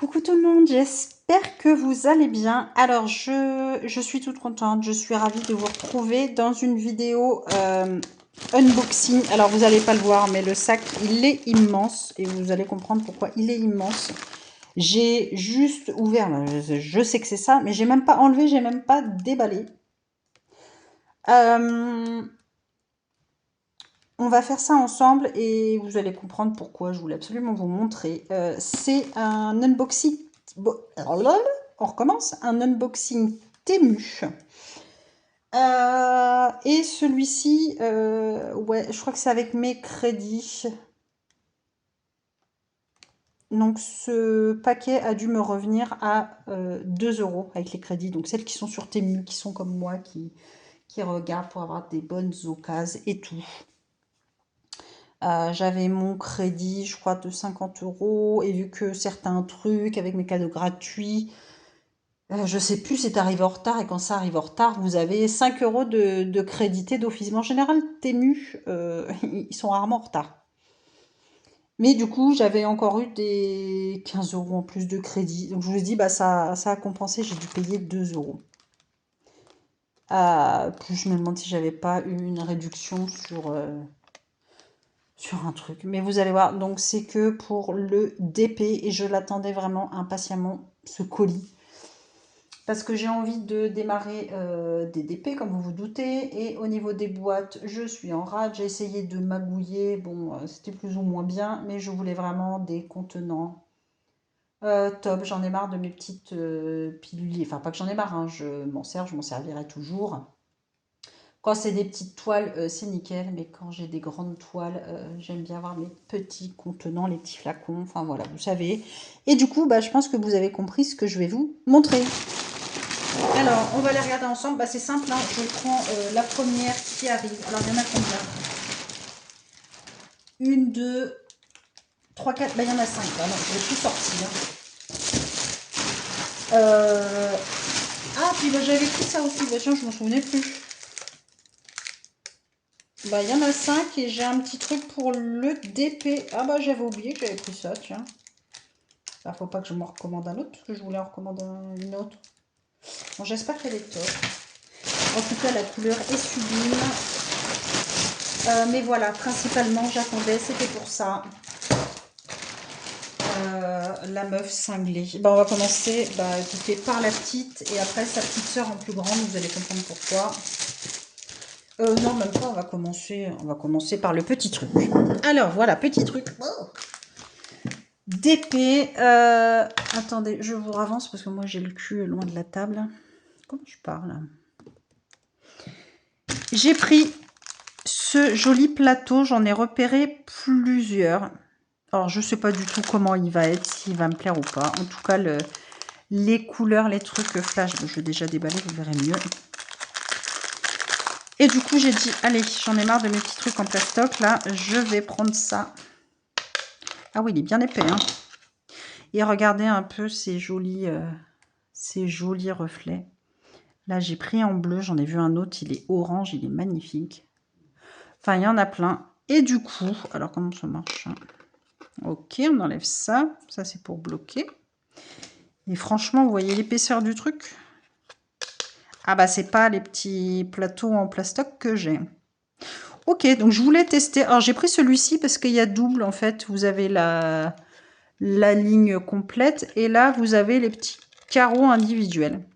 Coucou tout le monde, j'espère que vous allez bien. Alors, je suis toute contente, je suis ravie de vous retrouver dans une vidéo unboxing. Alors, vous n'allez pas le voir, mais le sac, il est immense et vous allez comprendre pourquoi il est immense. J'ai juste ouvert, je sais que c'est ça, mais j'ai même pas enlevé, j'ai même pas déballé. On va faire ça ensemble et vous allez comprendre pourquoi. Je voulais absolument vous montrer. C'est un unboxing. On recommence. Un unboxing Temu. Et celui-ci, ouais, je crois que c'est avec mes crédits. Donc ce paquet a dû me revenir à 2 € avec les crédits. Donc celles qui sont sur Temu, qui sont comme moi, qui regardent pour avoir des bonnes occasions et tout. J'avais mon crédit, je crois, de 50 €. Et vu que certains trucs avec mes cadeaux gratuits, je sais plus, c'est arrivé en retard. Et quand ça arrive en retard, vous avez 5 € de crédité d'office. Mais en général, Temu, ils sont rarement en retard. Mais du coup, j'avais encore eu des 15 € en plus de crédit. Donc je vous ai dit, bah, ça a compensé, j'ai dû payer 2 €. Plus je me demande si j'avais pas eu une réduction sur un truc. Mais vous allez voir, donc c'est que pour le DP et je l'attendais vraiment impatiemment, ce colis. Parce que j'ai envie de démarrer des DP, comme vous vous doutez. Et au niveau des boîtes, je suis en rade. J'ai essayé de magouiller. Bon, c'était plus ou moins bien. Mais je voulais vraiment des contenants top. J'en ai marre de mes petites piluliers. Enfin, pas que j'en ai marre, hein, je m'en sers, je m'en servirai toujours. Quand c'est des petites toiles, c'est nickel, mais quand j'ai des grandes toiles, j'aime bien avoir mes petits contenants, les petits flacons, enfin voilà, vous savez. Et du coup, bah, je pense que vous avez compris ce que je vais vous montrer. Alors, on va les regarder ensemble. Bah, c'est simple, hein. Je prends la première qui arrive. Alors, il y en a combien? Une, deux, trois, quatre. Bah, il y en a cinq. Bah, non, je vais tout sortir. Ah, puis bah, j'avais pris ça aussi. Bah, tiens, je m'en souvenais plus. Bah, il y en a 5 et j'ai un petit truc pour le DP. Ah bah, j'avais oublié que j'avais pris ça, tiens. Bah, faut pas que je m'en recommande un autre, parce que je voulais en recommander une autre. Bon, j'espère qu'elle est top. En tout cas, la couleur est sublime. Mais voilà, principalement, j'attendais, c'était pour ça. La meuf cinglée. Bah, on va commencer, bah, écoutez, par la petite, et après sa petite sœur en plus grande, vous allez comprendre pourquoi. Non, même pas, on va commencer par le petit truc. Alors, voilà, petit truc. Oh, d'épée. Attendez, je vous avance parce que moi j'ai le cul loin de la table. Comment je parle? J'ai pris ce joli plateau, j'en ai repéré plusieurs. Alors je sais pas du tout comment il va être, s'il va me plaire ou pas. En tout cas, les couleurs, les trucs flash, je vais déjà déballer, vous verrez mieux. Et du coup j'ai dit, allez, j'en ai marre de mes petits trucs en plastoc là, je vais prendre ça. Ah oui, il est bien épais, hein. Et regardez un peu ces jolis reflets. Là, j'ai pris en bleu, j'en ai vu un autre, il est orange, il est magnifique. Enfin, il y en a plein. Et du coup, alors comment ça marche? Ok, on enlève ça. Ça, c'est pour bloquer. Et franchement, vous voyez l'épaisseur du truc? Ah bah, c'est pas les petits plateaux en plastoc que j'ai. Ok, donc je voulais tester. Alors, j'ai pris celui-ci parce qu'il y a double, en fait. Vous avez la ligne complète. Et là, vous avez les petits carreaux individuels.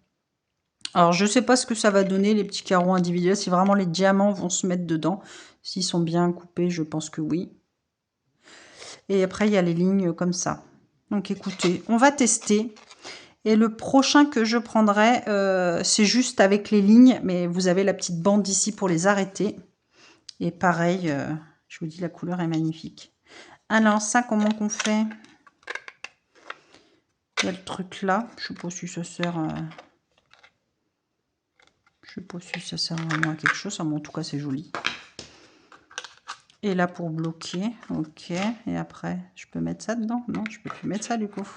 Alors, je ne sais pas ce que ça va donner, les petits carreaux individuels, si vraiment les diamants vont se mettre dedans. S'ils sont bien coupés, je pense que oui. Et après, il y a les lignes comme ça. Donc, écoutez, on va tester. Et le prochain que je prendrai, c'est juste avec les lignes, mais vous avez la petite bande ici pour les arrêter. Et pareil, je vous dis, la couleur est magnifique. Alors, ça, comment qu'on fait? Il y a le truc là. Je ne sais pas si ça sert... Je sais pas si ça sert vraiment à quelque chose. Mais en tout cas, c'est joli. Et là, pour bloquer. Ok. Et après, je peux mettre ça dedans? Non, je peux plus mettre ça, du coup.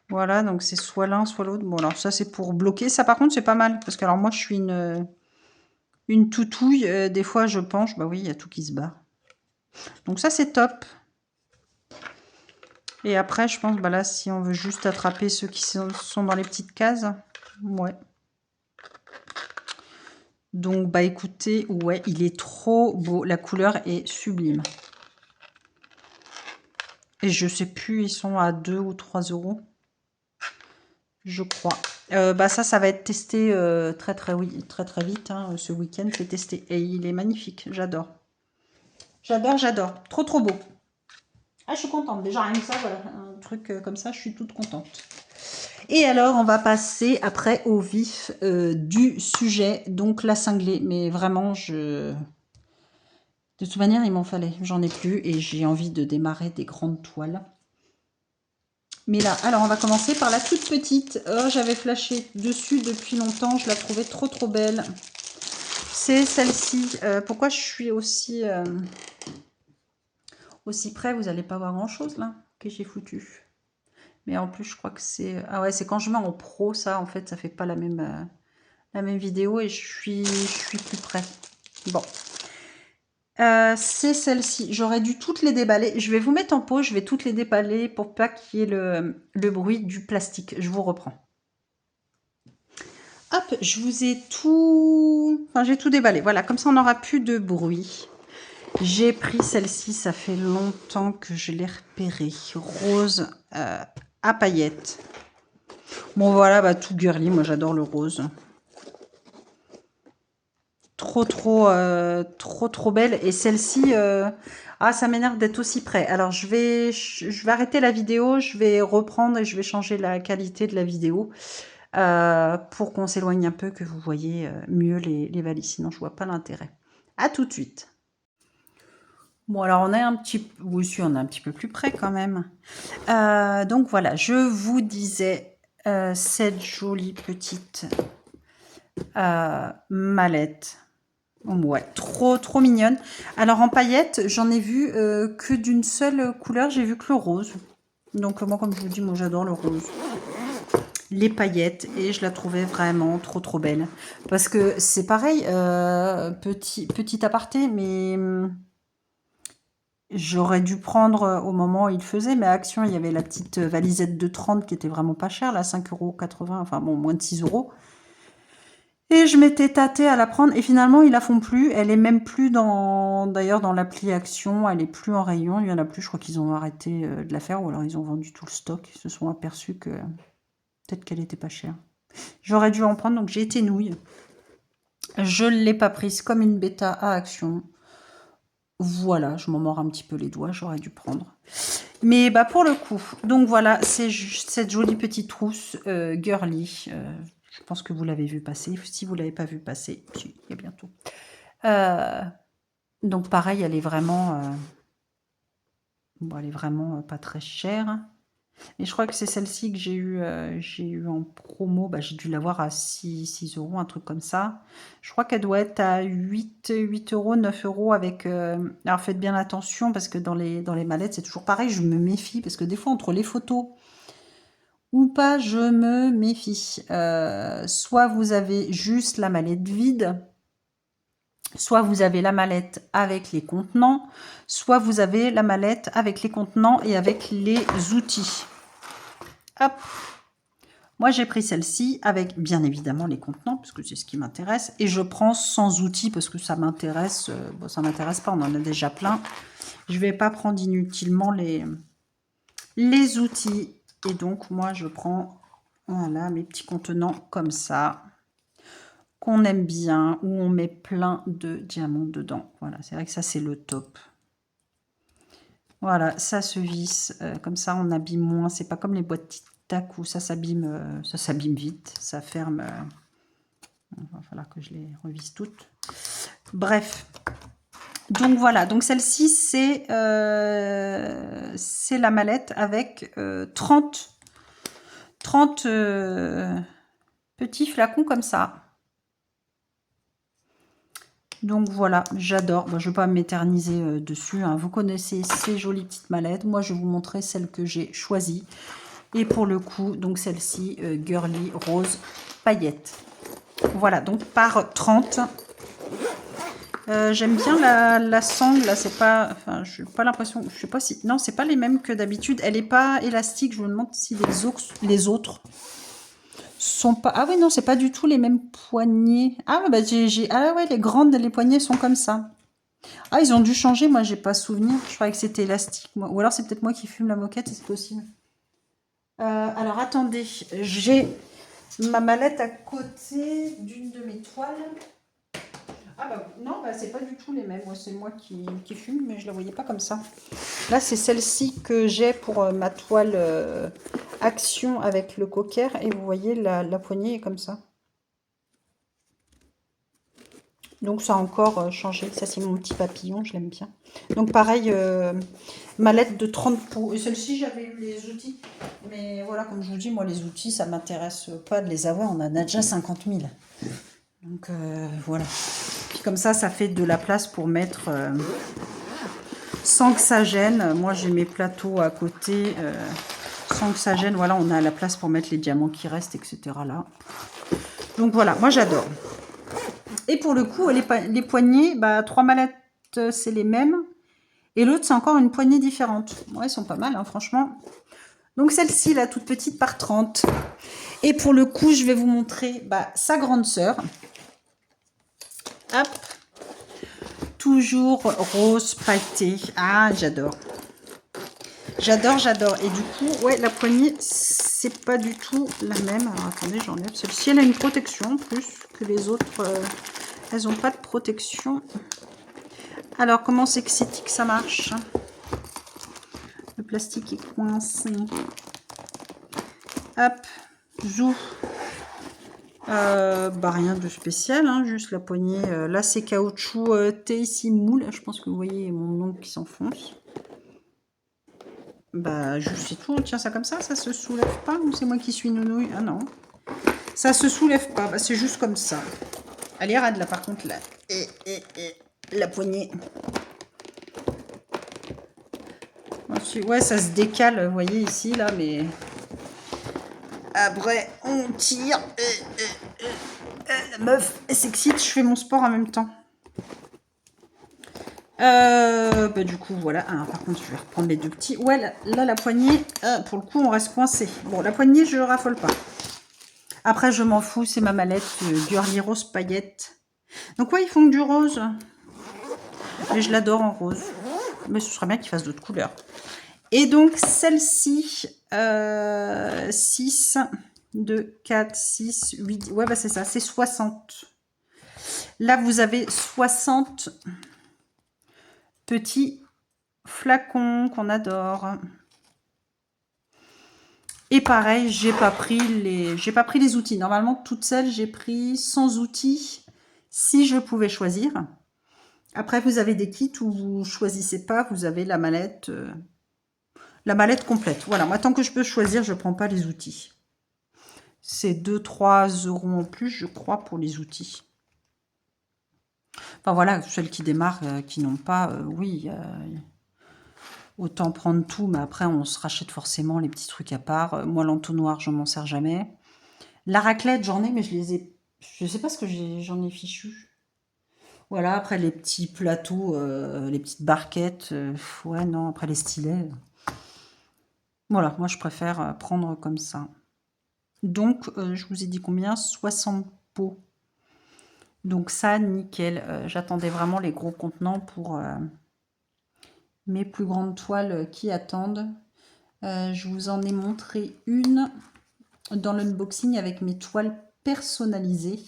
Voilà, donc c'est soit l'un, soit l'autre. Bon, alors ça, c'est pour bloquer. Ça, par contre, c'est pas mal. Parce que, alors, moi, je suis une toutouille. Des fois, je penche. Bah oui, il y a tout qui se barre. Donc ça, c'est top. Et après, je pense, bah là, si on veut juste attraper ceux qui sont dans les petites cases, ouais. Donc, bah écoutez, ouais, il est trop beau. La couleur est sublime. Et je sais plus, ils sont à 2 ou 3 euros. Je crois. Bah ça va être testé oui, très vite. Hein, ce week-end, c'est testé. Et il est magnifique. J'adore. J'adore, j'adore. Trop, trop beau. Ah, je suis contente. Déjà, rien que ça, voilà. Un truc comme ça, je suis toute contente. Et alors, on va passer après au vif du sujet. Donc, la cinglée. Mais vraiment, de toute manière, il m'en fallait. J'en ai plus et j'ai envie de démarrer des grandes toiles. Mais là, alors on va commencer par la toute petite. Oh, j'avais flashé dessus depuis longtemps. Je la trouvais trop trop belle. C'est celle-ci. Pourquoi je suis aussi près? Vous n'allez pas voir grand-chose là que j'ai foutu. Mais en plus, je crois que c'est... Ah ouais, c'est quand je mets en pro, ça, en fait, ça fait pas la même vidéo et je suis plus près. Bon. C'est celle-ci. J'aurais dû toutes les déballer. Je vais vous mettre en pause. Je vais toutes les déballer pour pas qu'il y ait le bruit du plastique. Je vous reprends. Hop, je vous ai tout... Enfin, j'ai tout déballé. Voilà, comme ça, on n'aura plus de bruit. J'ai pris celle-ci. Ça fait longtemps que je l'ai repérée. Rose à paillettes. Bon, voilà, bah, tout girly. Moi, j'adore le rose. Trop, trop belle. Et celle-ci... Ah, ça m'énerve d'être aussi près. Alors, je vais arrêter la vidéo. Je vais reprendre et je vais changer la qualité de la vidéo. Pour qu'on s'éloigne un peu, que vous voyez mieux les valises. Sinon, je vois pas l'intérêt. À tout de suite. Bon, alors on est un petit peu... Oui, si, on est un petit peu plus près quand même. Donc voilà, je vous disais cette jolie petite mallette. Ouais, trop mignonne. Alors en paillettes, j'en ai vu que d'une seule couleur. J'ai vu que le rose. Donc moi, comme je vous dis, moi j'adore le rose. Les paillettes et je la trouvais vraiment trop belle parce que c'est pareil, petit aparté, mais j'aurais dû prendre au moment où il faisait, mais à Action il y avait la petite valisette de 30 qui était vraiment pas chère, là 5,80 €, enfin bon, moins de 6 € et je m'étais tâtée à la prendre et finalement ils la font plus, elle est même plus d'ailleurs dans l'appli Action, elle est plus en rayon, il y en a plus, je crois qu'ils ont arrêté de la faire ou alors ils ont vendu tout le stock, ils se sont aperçus que peut-être qu'elle était pas chère. J'aurais dû en prendre, donc j'ai été nouille. Je ne l'ai pas prise comme une bêta à Action. Voilà, je m'en mords un petit peu les doigts, j'aurais dû prendre. Mais bah pour le coup, donc voilà, c'est cette jolie petite trousse girly. Je pense que vous l'avez vu passer. Si vous ne l'avez pas vu passer, si, il y a bientôt. Donc pareil, elle est vraiment... bon, elle est vraiment pas très chère. Et je crois que c'est celle-ci que j'ai eu en promo. Bah, j'ai dû l'avoir à 6 €, un truc comme ça. Je crois qu'elle doit être à 8 €, 9 € avec... alors faites bien attention parce que dans les mallettes, c'est toujours pareil. Je me méfie parce que des fois, entre les photos ou pas, je me méfie. Soit vous avez juste la mallette vide, soit vous avez la mallette avec les contenants, soit vous avez la mallette avec les contenants et avec les outils. Hop. Moi, j'ai pris celle-ci avec, bien évidemment, les contenants, parce que c'est ce qui m'intéresse. Et je prends sans outils, parce que ça m'intéresse. Bon, ça m'intéresse pas, on en a déjà plein. Je vais pas prendre inutilement les outils. Et donc, moi, je prends, voilà, mes petits contenants comme ça, qu'on aime bien, où on met plein de diamants dedans. Voilà, c'est vrai que ça, c'est le top. Voilà, ça se visse. Comme ça, on abîme moins. C'est pas comme les boîtes Tic-Tac où ça s'abîme vite. Ça ferme. Il va falloir que je les revisse toutes. Bref. Donc voilà. Donc celle-ci, c'est la mallette avec 30 petits flacons comme ça. Donc voilà, j'adore. Bon, je ne vais pas m'éterniser dessus. Hein. Vous connaissez ces jolies petites mallettes. Moi, je vais vous montrer celle que j'ai choisie. Et pour le coup, donc celle-ci, girly rose paillettes. Voilà, donc par 30. J'aime bien la sangle, là, c'est pas... Enfin, je n'ai pas l'impression... Je sais pas si... Non, c'est pas les mêmes que d'habitude. Elle n'est pas élastique. Je me demande si les autres sont pas... Ah oui, non, c'est pas du tout les mêmes poignées. Ah, bah, ah ouais, les grandes, les poignées sont comme ça. Ah, ils ont dû changer. Moi, j'ai pas souvenir. Je croyais que c'était élastique. Moi. Ou alors, c'est peut-être moi qui fume la moquette, c'est possible. Alors, attendez. J'ai ma mallette à côté d'une de mes toiles. Ah bah non, bah, c'est pas du tout les mêmes. C'est moi qui fume, mais je la voyais pas comme ça. Là, c'est celle-ci que j'ai pour ma toile Action avec le cocker. Et vous voyez, la poignée est comme ça. Donc, ça a encore changé. Ça, c'est mon petit papillon, je l'aime bien. Donc, pareil, mallette de 30 pouces. Et celle-ci, j'avais eu les outils. Mais voilà, comme je vous dis, moi, les outils, ça m'intéresse pas de les avoir. On en a déjà 50 000. Donc, voilà. Puis comme ça fait de la place pour mettre... sans que ça gêne. Moi, j'ai mes plateaux à côté. Sans que ça gêne. Voilà, on a la place pour mettre les diamants qui restent, etc. là. Donc, voilà. Moi, j'adore. Et pour le coup, les poignées, bah, 3 mallettes, c'est les mêmes. Et l'autre, c'est encore une poignée différente. Ouais, elles sont pas mal, hein, franchement. Donc, celle-ci, la toute petite, par 30. Et pour le coup, je vais vous montrer sa grande sœur. Hop. Toujours rose pailleté. Ah, j'adore. J'adore, j'adore. Et du coup, ouais, la poignée, c'est pas du tout la même. Alors, attendez, j'enlève. Celle-ci, elle a une protection, plus que les autres. Elles n'ont pas de protection. Alors, comment c'est que ça marche? Le plastique est coincé. Hop, zou. Rien de spécial, hein, juste la poignée. Là, c'est caoutchouc TC Moule. Je pense que vous voyez mon ongle qui s'enfonce. Juste c'est tout. On tient ça comme ça se soulève pas? Ou c'est moi qui suis nounouille? Ah non. Ça se soulève pas. C'est juste comme ça. Elle est rade là, par contre, là. Et la poignée. Ensuite, ouais, ça se décale, vous voyez ici, là, mais... Après, on tire. La meuf, elle s'excite. Je fais mon sport en même temps. Du coup, voilà. Alors, par contre, je vais reprendre les deux petits. Ouais, là la poignée, pour le coup, on reste coincé. Bon, la poignée, je raffole pas. Après, je m'en fous. C'est ma mallette Girly Rose paillettes. Donc, ouais, ils font du rose. Mais je l'adore en rose. Mais ce serait bien qu'ils fassent d'autres couleurs. Et donc, celle-ci, 6, 2, 4, 6, 8... Ouais, c'est ça, c'est 60. Là, vous avez 60 petits flacons qu'on adore. Et pareil, j'ai pas pris les outils. Normalement, toutes celles, j'ai pris sans outils si je pouvais choisir. Après, vous avez des kits où vous choisissez pas, vous avez la mallette complète. Voilà, moi, tant que je peux choisir, je prends pas les outils. C'est 2-3 € en plus, je crois, pour les outils. Enfin, voilà, celles qui démarrent, qui n'ont pas, oui, autant prendre tout, mais après, on se rachète forcément les petits trucs à part. Moi, l'entonnoir, je m'en sers jamais. La raclette, j'en ai, mais je sais pas ce que j'en ai fichu. Voilà, après, les petits plateaux, les petites barquettes, ouais, non, après, les stylets. Voilà, moi, je préfère prendre comme ça. Donc, je vous ai dit combien? 60 pots. Donc ça, nickel. J'attendais vraiment les gros contenants pour mes plus grandes toiles qui attendent. Je vous en ai montré une dans l'unboxing avec mes toiles personnalisées.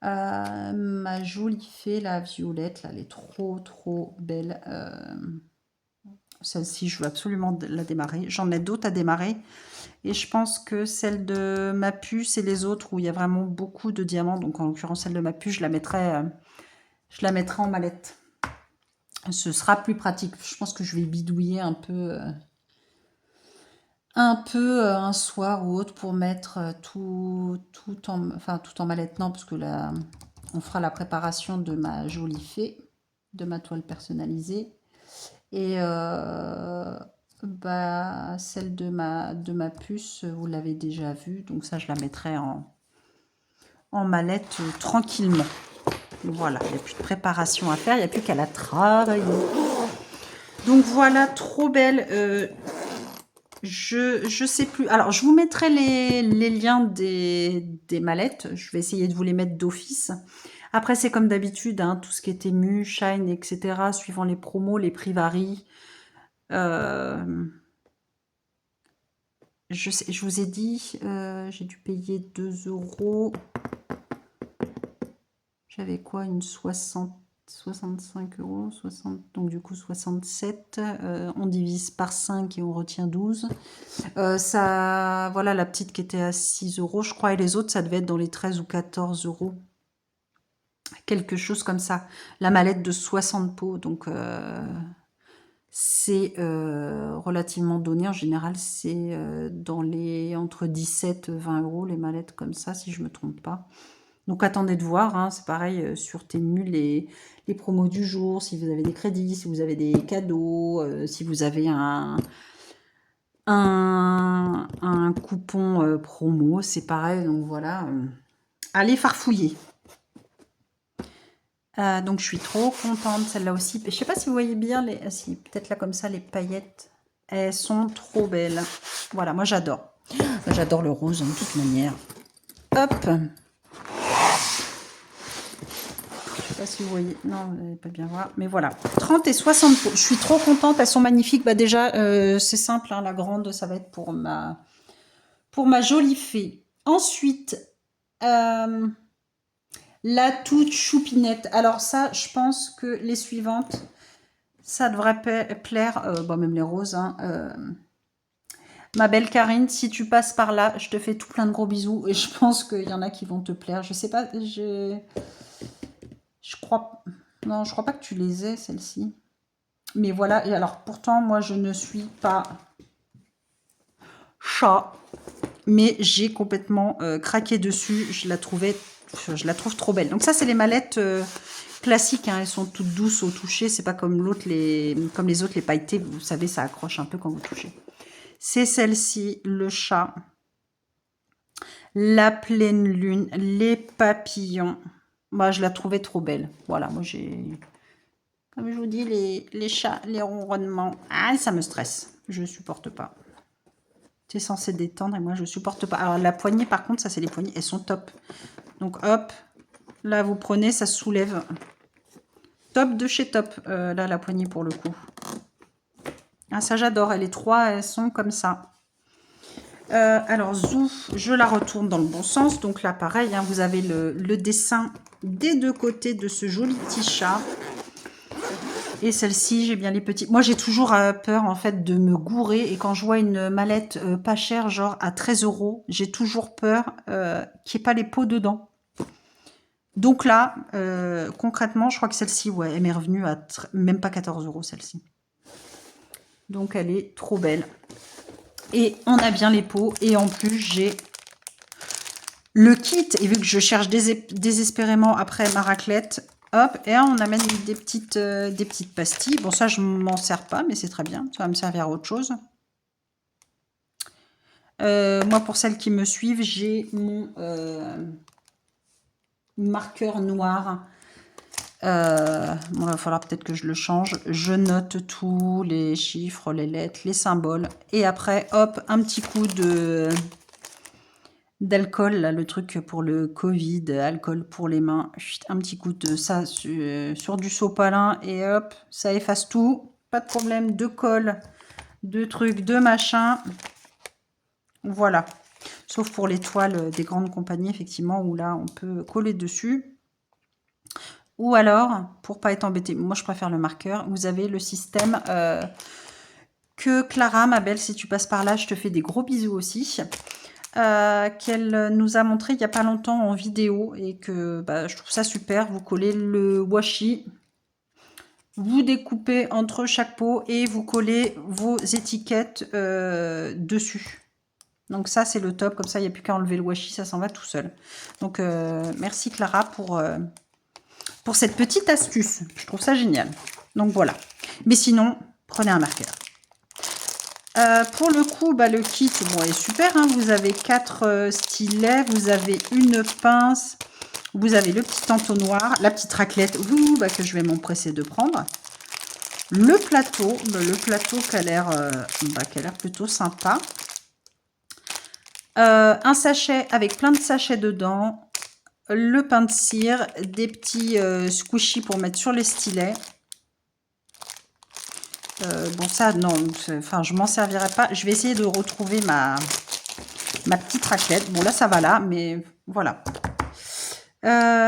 Ma jolie fée, la violette, là, elle est trop, trop belle. Celle-ci, je veux absolument la démarrer. J'en ai d'autres à démarrer. Et je pense que celle de ma puce et les autres où il y a vraiment beaucoup de diamants, donc en l'occurrence celle de ma puce, je la mettrai en mallette. Ce sera plus pratique. Je pense que je vais bidouiller un peu un soir ou autre pour mettre tout en mallette. Non, parce que là, on fera la préparation de ma jolie fée, de ma toile personnalisée. Et celle de ma puce, vous l'avez déjà vue. Donc ça, je la mettrai en mallette tranquillement. Voilà, il n'y a plus de préparation à faire, il n'y a plus qu'à la travailler. Donc voilà, trop belle. Je sais plus. Alors, je vous mettrai les liens des mallettes. Je vais essayer de vous les mettre d'office. Après, c'est comme d'habitude, hein, tout ce qui est Temu, Shine, etc. Suivant les promos, les prix varient. Je vous ai dit, j'ai dû payer 2 €. J'avais quoi, une 65 €, 60, donc du coup 67. On divise par 5 et on retient 12. Ça, voilà, la petite qui était à 6 €, je crois, et les autres, ça devait être dans les 13 ou 14 €. Quelque chose comme ça. La mallette de 60 pots, donc c'est relativement donné. En général, c'est dans les entre 17 et 20 € les mallettes comme ça, si je me trompe pas. Donc attendez de voir, hein, c'est pareil sur Temu, les promos du jour, si vous avez des crédits, si vous avez des cadeaux, si vous avez un coupon promo, c'est pareil, donc voilà. Allez farfouiller. Donc je suis trop contente, celle-là aussi. Je sais pas si vous voyez bien, si, peut-être là comme ça, les paillettes, elles sont trop belles. Voilà, moi j'adore. J'adore le rose de toute manière. Hop. Je sais pas si vous voyez, non, vous n'allez pas bien voir, mais voilà. 30 et 60 pots. Je suis trop contente, elles sont magnifiques. Bah déjà, c'est simple, hein, la grande, ça va être pour ma jolie fée. Ensuite, la toute choupinette. Alors ça, je pense que les suivantes, ça devrait plaire, bon, même les roses. Hein, ma belle Karine, si tu passes par là, je te fais tout plein de gros bisous. Et je pense qu'il y en a qui vont te plaire. Je sais pas, je crois... Non, je crois pas que tu les aies, celles-ci. Mais voilà, et alors pourtant, moi, je ne suis pas chat. Mais j'ai complètement craqué dessus. Je la trouve trop belle. Donc ça, c'est les mallettes classiques. Hein. Elles sont toutes douces au toucher. C'est pas comme comme les autres, les pailletées. Vous savez, ça accroche un peu quand vous touchez. C'est celle-ci, le chat, la pleine lune, les papillons. Moi, je la trouvais trop belle. Voilà, moi j'ai... Comme je vous dis, les chats, les ronronnements. Ah, ça me stresse. Je supporte pas. C'est censé détendre et moi je supporte pas. Alors la poignée par contre, ça c'est les poignées, elles sont top. Donc hop, là vous prenez, ça se soulève. Top de chez top, là la poignée pour le coup. Ah ça j'adore, les trois elles sont comme ça. Alors Zou, je la retourne dans le bon sens. Donc là pareil, hein, vous avez le dessin des deux côtés de ce joli petit chat. Et celle-ci, j'ai bien les petits. Moi, j'ai toujours peur, en fait, de me gourer. Et quand je vois une mallette pas chère, genre à 13 €, j'ai toujours peur qu'il n'y ait pas les pots dedans. Donc là, concrètement, je crois que celle-ci, ouais, elle m'est revenue à même pas 14 €, celle-ci. Donc, elle est trop belle. Et on a bien les pots. Et en plus, j'ai le kit. Et vu que je cherche désespérément après ma raclette... Hop, et là, on amène des petites pastilles. Bon, ça, je m'en sers pas, mais c'est très bien. Ça va me servir à autre chose. Moi, pour celles qui me suivent, j'ai mon marqueur noir. Bon, il va falloir peut-être que je le change. Je note tous les chiffres, les lettres, les symboles. Et après, hop, un petit coup d'alcool, là, le truc pour le Covid, alcool pour les mains, un petit coup de ça sur du sopalin et hop, ça efface tout, pas de problème, de colle, de trucs, de machin, voilà. Sauf pour les toiles des grandes compagnies, effectivement, où là, on peut coller dessus. Ou alors, pour pas être embêté, moi je préfère le marqueur, vous avez le système que Clara, ma belle, si tu passes par là, je te fais des gros bisous aussi. Qu'elle nous a montré il n'y a pas longtemps en vidéo et que bah, je trouve ça super. Vous collez le washi, vous découpez entre chaque pot et vous collez vos étiquettes dessus. Donc ça c'est le top, comme ça il n'y a plus qu'à enlever le washi, ça s'en va tout seul. Donc merci Clara pour cette petite astuce, je trouve ça génial. Donc voilà, mais sinon prenez un marqueur. Pour le coup, bah, le kit bon, est super. Hein. Vous avez 4 stylets, vous avez une pince, Vous avez le petit entonnoir, la petite raclette que je vais m'empresser de prendre. Le plateau qui a l'air plutôt sympa. Un sachet avec plein de sachets dedans. Le pain de cire, des petits squishies pour mettre sur les stylets. Bon ça non, enfin je m'en servirai pas. Je vais essayer de retrouver ma petite raclette. Bon là ça va là, mais voilà.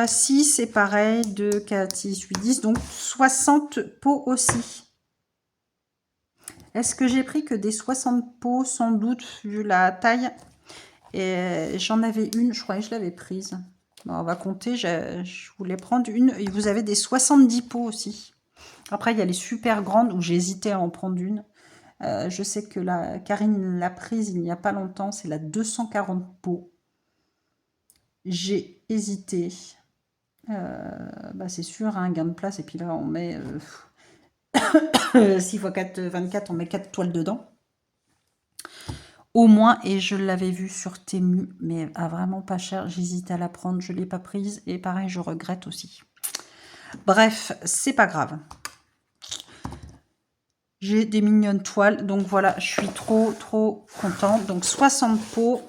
6 c'est pareil, 2, 4, 6, 8, 10, donc 60 pots aussi. Est-ce que j'ai pris que des 60 pots sans doute vu la taille? Et j'en avais une, je croyais que je l'avais prise. Bon, on va compter, je voulais prendre une. Et vous avez des 70 pots aussi. Après, il y a les super grandes où j'ai hésité à en prendre une. Je sais que Karine l'a prise il n'y a pas longtemps. C'est la 240 pots. J'ai hésité. C'est sûr, un gain de place. Et puis là, on met 6 x 4, 24. On met 4 toiles dedans. Au moins, et je l'avais vue sur Temu, mais à vraiment pas cher. J'hésite à la prendre, je ne l'ai pas prise. Et pareil, je regrette aussi. Bref, c'est pas grave. J'ai des mignonnes toiles. Donc voilà, je suis trop contente. Donc 60 pots.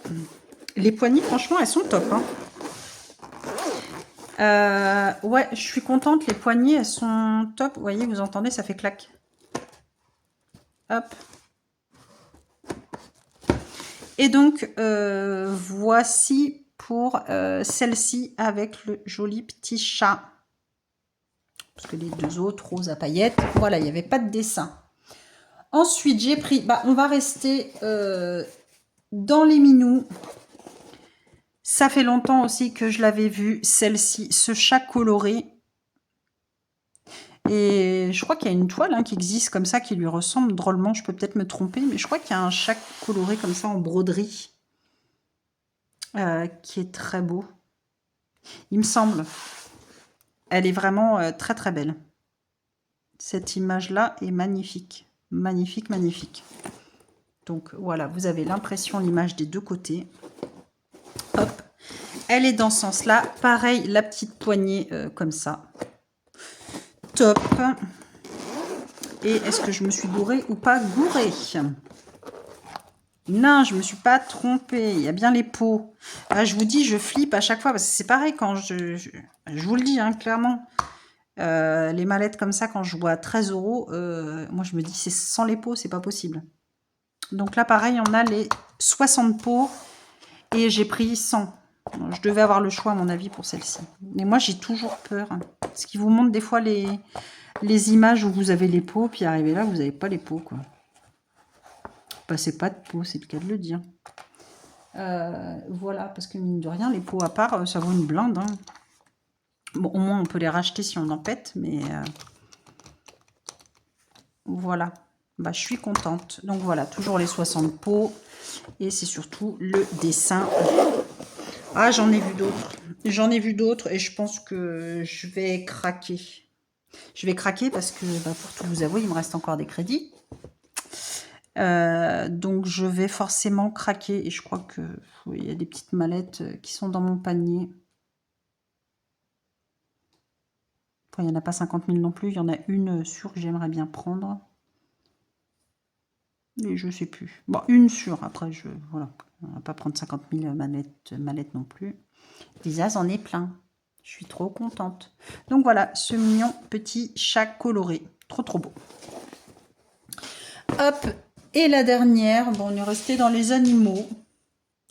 Les poignées, franchement, elles sont top. Ouais, je suis contente. Les poignées, elles sont top. Vous voyez, vous entendez, ça fait clac. Hop. Et donc, voici pour celle-ci avec le joli petit chat. Parce que les deux autres, roses à paillettes, voilà, il n'y avait pas de dessin. Ensuite, j'ai pris, on va rester dans les minous. Ça fait longtemps aussi que je l'avais vu, celle-ci, ce chat coloré. Et je crois qu'il y a une toile qui existe comme ça, qui lui ressemble drôlement. Je peux peut-être me tromper, mais je crois qu'il y a un chat coloré comme ça en broderie. Qui est très beau. Il me semble. Elle est vraiment très belle. Cette image-là est magnifique. Magnifique, magnifique. Donc voilà, vous avez l'impression, l'image des deux côtés. Hop. Elle est dans ce sens-là. Pareil, la petite poignée comme ça. Top. Et est-ce que je me suis gourée ou pas gourée? Non, je me suis pas trompée. Il y a bien les pots. Ah, je vous dis, je flippe à chaque fois. Parce que c'est pareil quand je vous le dis, clairement. Les mallettes comme ça, quand je vois 13 €, moi je me dis, c'est sans les pots, c'est pas possible. Donc là, pareil, on a les 60 pots. Et j'ai pris 100. Je devais avoir le choix, à mon avis, pour celle-ci. Mais moi, j'ai toujours peur. Ce qui vous montre des fois les images où vous avez les pots, puis arrivé là, vous n'avez pas les pots, quoi. C'est pas de pots, c'est le cas de le dire. Voilà, parce que mine de rien, les pots à part, ça vaut une blinde. Bon, au moins, on peut les racheter si on en pète, mais voilà. Je suis contente. Donc voilà, toujours les 60 pots. Et c'est surtout le dessin. Ah, j'en ai vu d'autres. J'en ai vu d'autres et je pense que je vais craquer. Je vais craquer parce que, pour tout vous avouer, il me reste encore des crédits. Donc, je vais forcément craquer. Et je crois que il y a des petites mallettes qui sont dans mon panier. Enfin, il n'y en a pas 50 000 non plus. Il y en a une sûre que j'aimerais bien prendre. Et je sais plus. Bon, une sûre. Après, voilà. On va pas prendre 50 000 mallettes non plus. Lisa, j'en ai plein. Je suis trop contente. Donc voilà, ce mignon petit chat coloré. Trop beau. Hop. Et la dernière, bon, on est resté dans les animaux.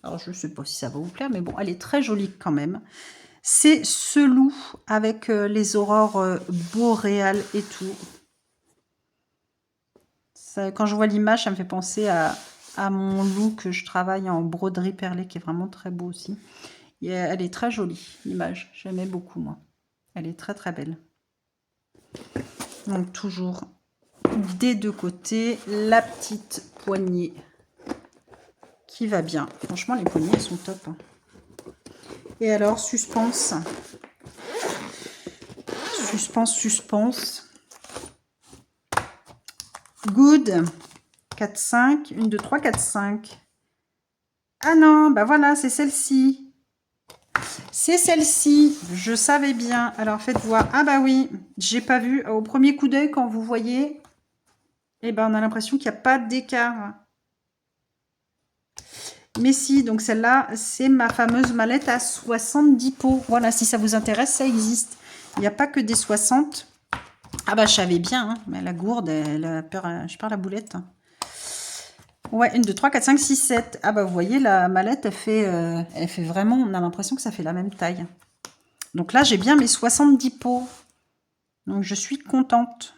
Alors, je ne sais pas si ça va vous plaire, mais bon, elle est très jolie quand même. C'est ce loup avec les aurores boréales et tout. Ça, quand je vois l'image, ça me fait penser à mon loup que je travaille en broderie perlée, qui est vraiment très beau aussi. Et elle est très jolie, l'image. J'aimais beaucoup, moi. Elle est très belle. Donc, toujours des deux côtés, la petite poignée qui va bien. Franchement, les poignées, elles sont top. Et alors, suspense. Suspense. Good. 4, 5. 1, 2, 3, 4, 5. Ah non, voilà, c'est celle-ci. C'est celle-ci. Je savais bien. Alors, faites voir. Ah bah oui, j'ai pas vu. Au premier coup d'œil, quand vous voyez, eh ben, on a l'impression qu'il n'y a pas d'écart. Mais si, donc celle-là, c'est ma fameuse mallette à 70 pots. Voilà, si ça vous intéresse, ça existe. Il n'y a pas que des 60. Ah bah, je savais bien, hein, mais la gourde, elle a peur, je perds la boulette. Ouais, 1, 2, 3, 4, 5, 6, 7. Ah bah, vous voyez, la mallette, elle fait vraiment, on a l'impression que ça fait la même taille. Donc là, j'ai bien mes 70 pots. Donc, je suis contente.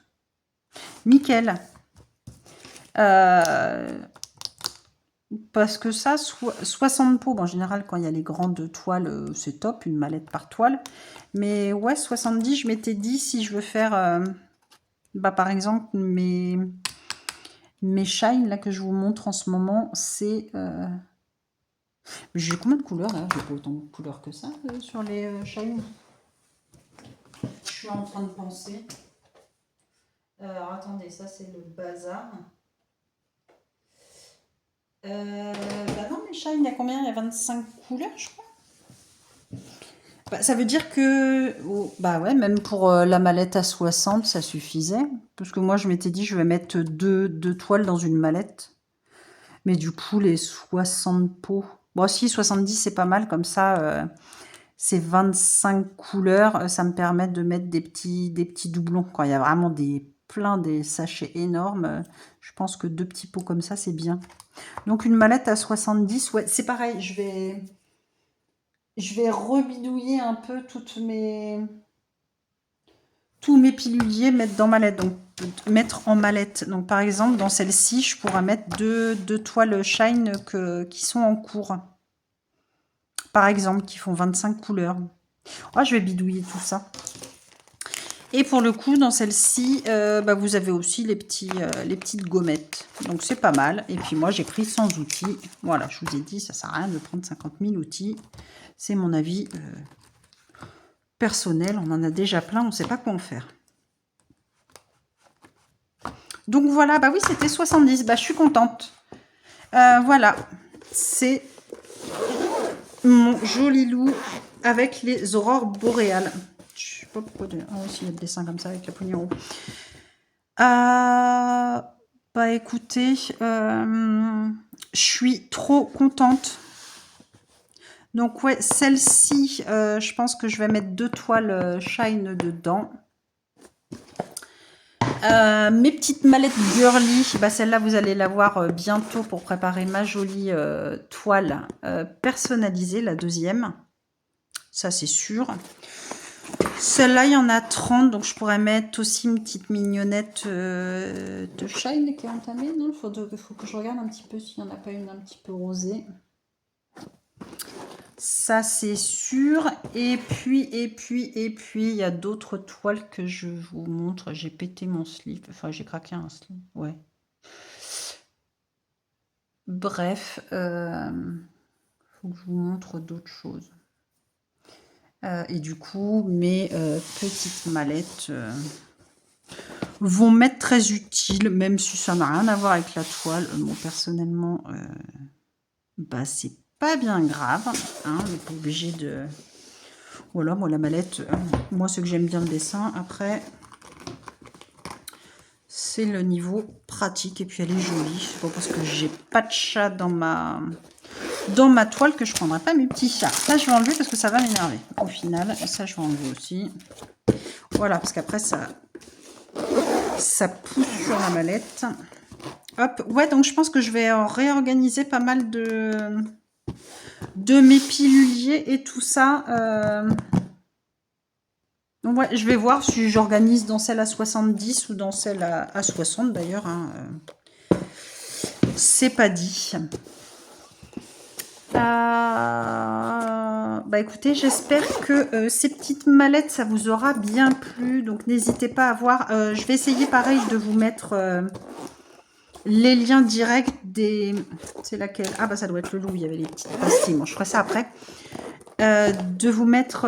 Nickel. Parce que ça, 60 pots, bon, en général, quand il y a les grandes toiles, c'est top, une mallette par toile. Mais ouais, 70, je m'étais dit, si je veux faire, bah, par exemple, mes shines, là, que je vous montre en ce moment, c'est... J'ai combien de couleurs, là? J'ai pas autant de couleurs que ça, sur les shines. Je suis en train de penser. Alors, attendez, ça, c'est le bazar. Bah non, mes shines, il y a combien? Il y a 25 couleurs, je crois. Bah, ça veut dire que, bah ouais, même pour la mallette à 60, ça suffisait. Parce que moi, je m'étais dit, je vais mettre deux toiles dans une mallette. Mais du coup, les 60 pots... Bon, si, 70, c'est pas mal. Comme ça, c'est 25 couleurs. Ça me permet de mettre des petits doublons. Quand il y a vraiment plein des sachets énormes, je pense que 2 petits pots comme ça, c'est bien. Donc, une mallette à 70, ouais, c'est pareil. Je vais rebidouiller un peu tous mes piluliers, mettre dans mallette. Donc, mettre en mallette. Donc, par exemple, dans celle-ci, je pourrais mettre deux toiles shine qui sont en cours. Par exemple, qui font 25 couleurs. Oh, je vais bidouiller tout ça. Et pour le coup, dans celle-ci, bah, vous avez aussi les petites gommettes. Donc, c'est pas mal. Et puis, moi, j'ai pris sans outils. Voilà, je vous ai dit, ça sert à rien de prendre 50 000 outils. C'est mon avis personnel. On en a déjà plein, on ne sait pas quoi en faire. Donc, voilà. Bah oui, c'était 70. Bah, je suis contente. Voilà. C'est mon joli loup avec les aurores boréales. Je sais pas pourquoi. Ah aussi, il y a le dessin comme ça avec la poignée en haut. Bah écoutez, je suis trop contente. Donc ouais, celle-ci, je pense que je vais mettre 2 toiles shine dedans. Mes petites mallettes girly, bah celle-là vous allez la voir bientôt pour préparer ma jolie toile personnalisée, la deuxième. Ça c'est sûr. Celle-là, il y en a 30, donc je pourrais mettre aussi une petite mignonnette de shine qui est entamée. Non, il faut que je regarde un petit peu s'il n'y en a pas une un petit peu rosée. Ça, c'est sûr. Et puis, il y a d'autres toiles que je vous montre. J'ai pété mon slip. Enfin, j'ai craqué un slip. Ouais. Bref, faut que je vous montre d'autres choses. Et du coup, mes petites mallettes vont m'être très utiles, même si ça n'a rien à voir avec la toile. Moi, personnellement, bah, c'est pas bien grave. Hein, on n'est pas obligé de... Voilà, moi, la mallette, moi, c'est que j'aime bien le dessin. Après, c'est le niveau pratique. Et puis, elle est jolie. C'est pas parce que j'ai pas de chat dans ma toile que je prendrai pas mes petits chats. Ça, je vais enlever parce que ça va m'énerver. Au final, ça, je vais enlever aussi. Voilà, parce qu'après, ça pousse sur la mallette. Hop, ouais, donc je pense que je vais réorganiser pas mal de mes piluliers et tout ça. Donc ouais, je vais voir si j'organise dans celle à 70 ou dans celle à 60 d'ailleurs. Hein. C'est pas dit. Bah écoutez, j'espère que ces petites mallettes, ça vous aura bien plu. Donc n'hésitez pas à voir. Je vais essayer pareil de vous mettre les liens directs des... C'est laquelle? Ah bah ça doit être le loup, il y avait les petites pastilles. Bon, je ferai ça après. De vous mettre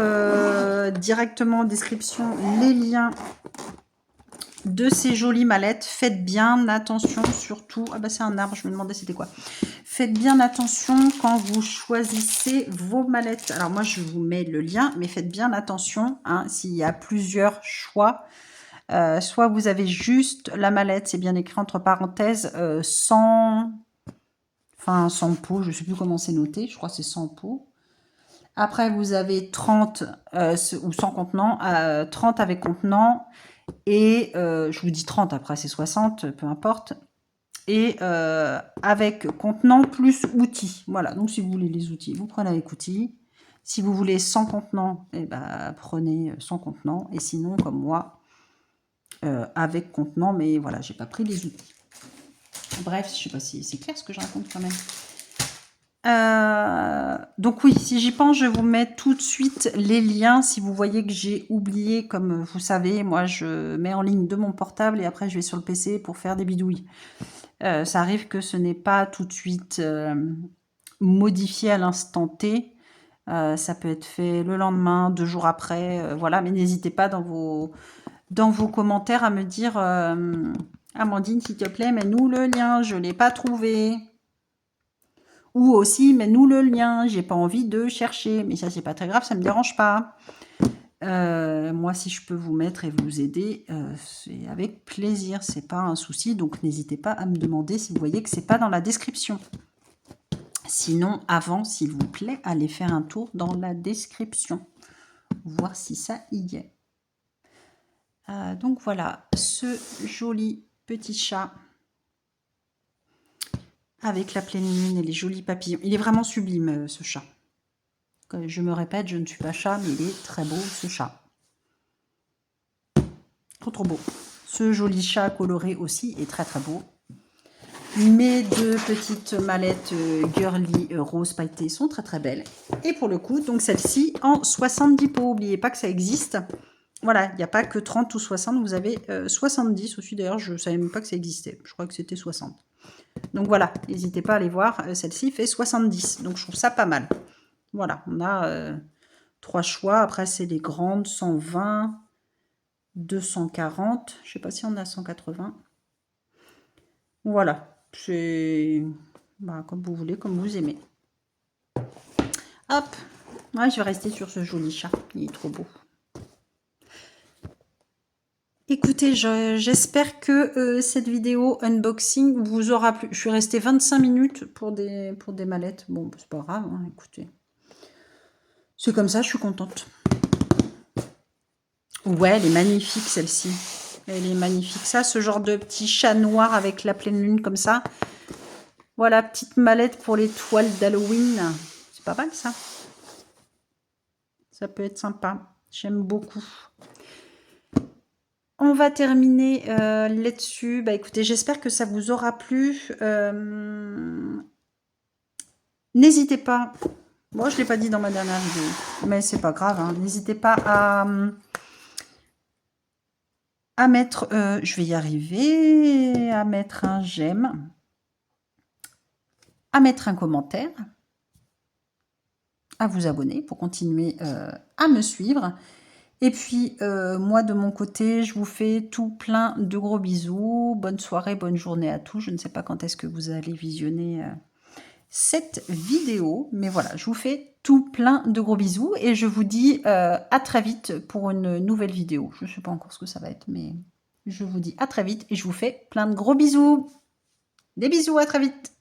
directement en description les liens de ces jolies mallettes. Faites bien attention surtout. Ah bah c'est un arbre, je me demandais c'était quoi. faites bien attention quand vous choisissez vos mallettes. Alors moi, je vous mets le lien, mais faites bien attention, hein, s'il y a plusieurs choix. Soit vous avez juste la mallette, c'est bien écrit entre parenthèses, sans pot, je ne sais plus comment c'est noté, je crois que c'est sans pot. Après, vous avez 30 ou sans contenant, 30 avec contenant, et je vous dis 30, après c'est 60, peu importe. Et avec contenant plus outils. Voilà, donc si vous voulez les outils, vous prenez avec outils. Si vous voulez sans contenant, eh ben, prenez sans contenant. Et sinon, comme moi, avec contenant, mais voilà, j'ai pas pris les outils. Bref, je sais pas si c'est clair ce que je raconte quand même. Donc oui, si j'y pense, je vous mets tout de suite les liens. Si vous voyez que j'ai oublié, comme vous savez, moi je mets en ligne de mon portable et après je vais sur le PC pour faire des bidouilles. Ça arrive que ce n'est pas tout de suite modifié à l'instant T. Ça peut être fait le lendemain, 2 jours après, voilà. Mais n'hésitez pas dans vos commentaires à me dire Amandine, s'il te plaît, mets-nous le lien, je ne l'ai pas trouvé. Ou aussi, mets-nous le lien, j'ai pas envie de chercher. Mais ça, c'est pas très grave, ça me dérange pas. Moi, si je peux vous mettre et vous aider, c'est avec plaisir, c'est pas un souci. Donc, n'hésitez pas à me demander si vous voyez que c'est pas dans la description. Sinon, avant, s'il vous plaît, allez faire un tour dans la description, voir si ça y est. Donc voilà, ce joli petit chat avec la pleine lune et les jolis papillons. Il est vraiment sublime, ce chat. Je me répète, je ne suis pas chat, mais il est très beau, ce chat. Trop beau. Ce joli chat coloré aussi est très très beau. Mes 2 petites mallettes girly rose pailleté sont très très belles. Et pour le coup, donc celle-ci en 70 pots. N'oubliez pas que ça existe. Voilà, il n'y a pas que 30 ou 60, vous avez 70 aussi. D'ailleurs, je ne savais même pas que ça existait. Je crois que c'était 60. Donc voilà, n'hésitez pas à aller voir. Celle-ci fait 70. Donc je trouve ça pas mal. Voilà, on a 3 choix. Après, c'est les grandes, 120, 240. Je ne sais pas si on a 180. Voilà, c'est comme vous voulez, comme vous aimez. Hop, ouais, je vais rester sur ce joli chat. Il est trop beau. Écoutez, j'espère que cette vidéo unboxing vous aura plu. Je suis restée 25 minutes pour des mallettes. Bon, c'est pas grave, hein, écoutez. C'est comme ça, je suis contente. Ouais, elle est magnifique celle-ci. Elle est magnifique. Ça, ce genre de petit chat noir avec la pleine lune comme ça. Voilà, petite mallette pour les toiles d'Halloween. C'est pas mal ça. Ça peut être sympa. J'aime beaucoup. On va terminer là-dessus. Bah écoutez, j'espère que ça vous aura plu. N'hésitez pas. Moi, je ne l'ai pas dit dans ma dernière vidéo, mais c'est pas grave. Hein. N'hésitez pas à mettre, je vais y arriver, à mettre un j'aime, à mettre un commentaire, à vous abonner pour continuer à me suivre. Et puis, moi, de mon côté, je vous fais tout plein de gros bisous. Bonne soirée, bonne journée à tous. Je ne sais pas quand est-ce que vous allez visionner cette vidéo. Mais voilà, je vous fais tout plein de gros bisous. Et je vous dis à très vite pour une nouvelle vidéo. Je ne sais pas encore ce que ça va être, mais je vous dis à très vite. Et je vous fais plein de gros bisous. Des bisous, à très vite.